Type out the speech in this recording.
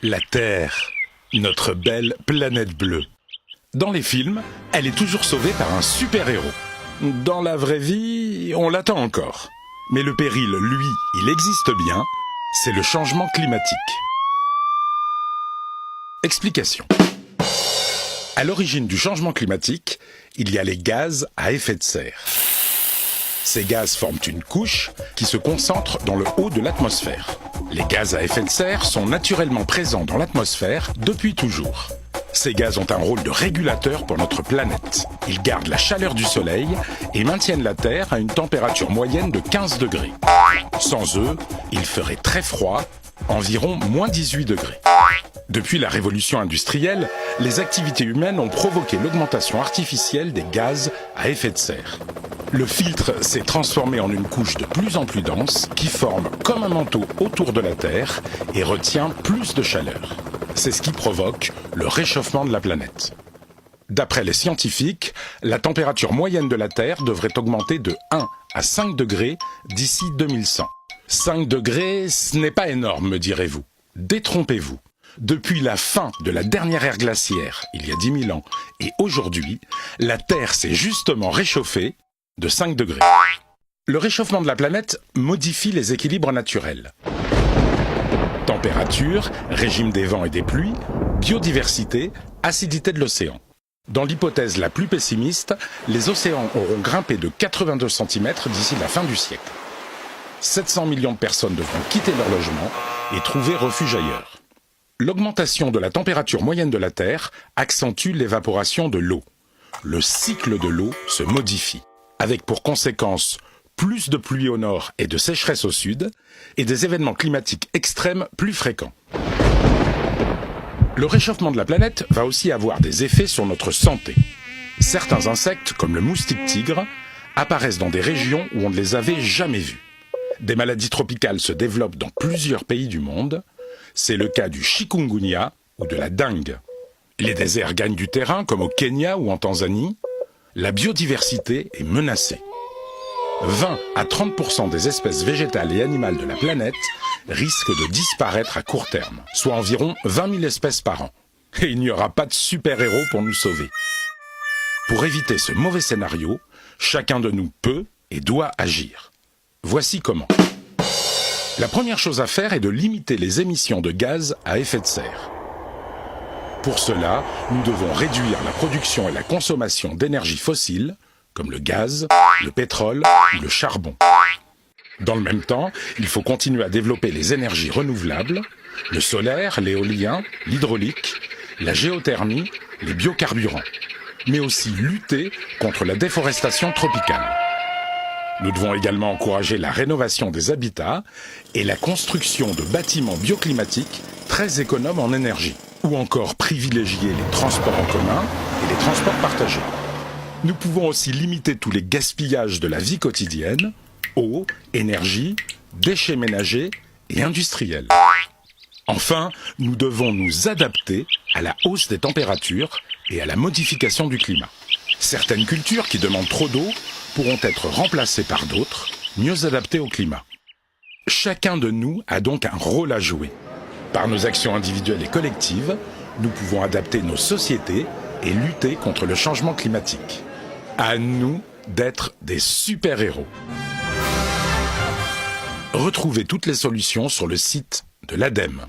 La Terre, notre belle planète bleue. Dans les films, elle est toujours sauvée par un super-héros. Dans la vraie vie, on l'attend encore. Mais le péril, lui, il existe bien, c'est le changement climatique. Explication. À l'origine du changement climatique, il y a les gaz à effet de serre. Ces gaz forment une couche qui se concentre dans le haut de l'atmosphère. Les gaz à effet de serre sont naturellement présents dans l'atmosphère depuis toujours. Ces gaz ont un rôle de régulateur pour notre planète. Ils gardent la chaleur du soleil et maintiennent la Terre à une température moyenne de 15 degrés. Sans eux, il ferait très froid, environ moins 18 degrés. Depuis la révolution industrielle, les activités humaines ont provoqué l'augmentation artificielle des gaz à effet de serre. Le filtre s'est transformé en une couche de plus en plus dense qui forme comme un manteau autour de la Terre et retient plus de chaleur. C'est ce qui provoque le réchauffement de la planète. D'après les scientifiques, la température moyenne de la Terre devrait augmenter de 1 à 5 degrés d'ici 2100. 5 degrés, ce n'est pas énorme, me direz-vous. Détrompez-vous. Depuis la fin de la dernière ère glaciaire, il y a 10 000 ans, et aujourd'hui, la Terre s'est justement réchauffée de 5 degrés. Le réchauffement de la planète modifie les équilibres naturels. Température, régime des vents et des pluies, biodiversité, acidité de l'océan. Dans l'hypothèse la plus pessimiste, les océans auront grimpé de 82 cm d'ici la fin du siècle. 700 millions de personnes devront quitter leur logement et trouver refuge ailleurs. L'augmentation de la température moyenne de la Terre accentue l'évaporation de l'eau. Le cycle de l'eau se modifie, avec pour conséquence plus de pluie au nord et de sécheresse au sud, et des événements climatiques extrêmes plus fréquents. Le réchauffement de la planète va aussi avoir des effets sur notre santé. Certains insectes, comme le moustique tigre, apparaissent dans des régions où on ne les avait jamais vus. Des maladies tropicales se développent dans plusieurs pays du monde. C'est le cas du chikungunya ou de la dengue. Les déserts gagnent du terrain, comme au Kenya ou en Tanzanie. La biodiversité est menacée. 20 à 30% des espèces végétales et animales de la planète risquent de disparaître à court terme, soit environ 20 000 espèces par an. Et il n'y aura pas de super-héros pour nous sauver. Pour éviter ce mauvais scénario, chacun de nous peut et doit agir. Voici comment. La première chose à faire est de limiter les émissions de gaz à effet de serre. Pour cela, nous devons réduire la production et la consommation d'énergie fossile, comme le gaz, le pétrole ou le charbon. Dans le même temps, il faut continuer à développer les énergies renouvelables, le solaire, l'éolien, l'hydraulique, la géothermie, les biocarburants, mais aussi lutter contre la déforestation tropicale. Nous devons également encourager la rénovation des habitats et la construction de bâtiments bioclimatiques très économes en énergie, ou encore privilégier les transports en commun et les transports partagés. Nous pouvons aussi limiter tous les gaspillages de la vie quotidienne, eau, énergie, déchets ménagers et industriels. Enfin, nous devons nous adapter à la hausse des températures et à la modification du climat. Certaines cultures qui demandent trop d'eau pourront être remplacées par d'autres, mieux adaptées au climat. Chacun de nous a donc un rôle à jouer. Par nos actions individuelles et collectives, nous pouvons adapter nos sociétés et lutter contre le changement climatique. À nous d'être des super-héros. Retrouvez toutes les solutions sur le site de l'ADEME.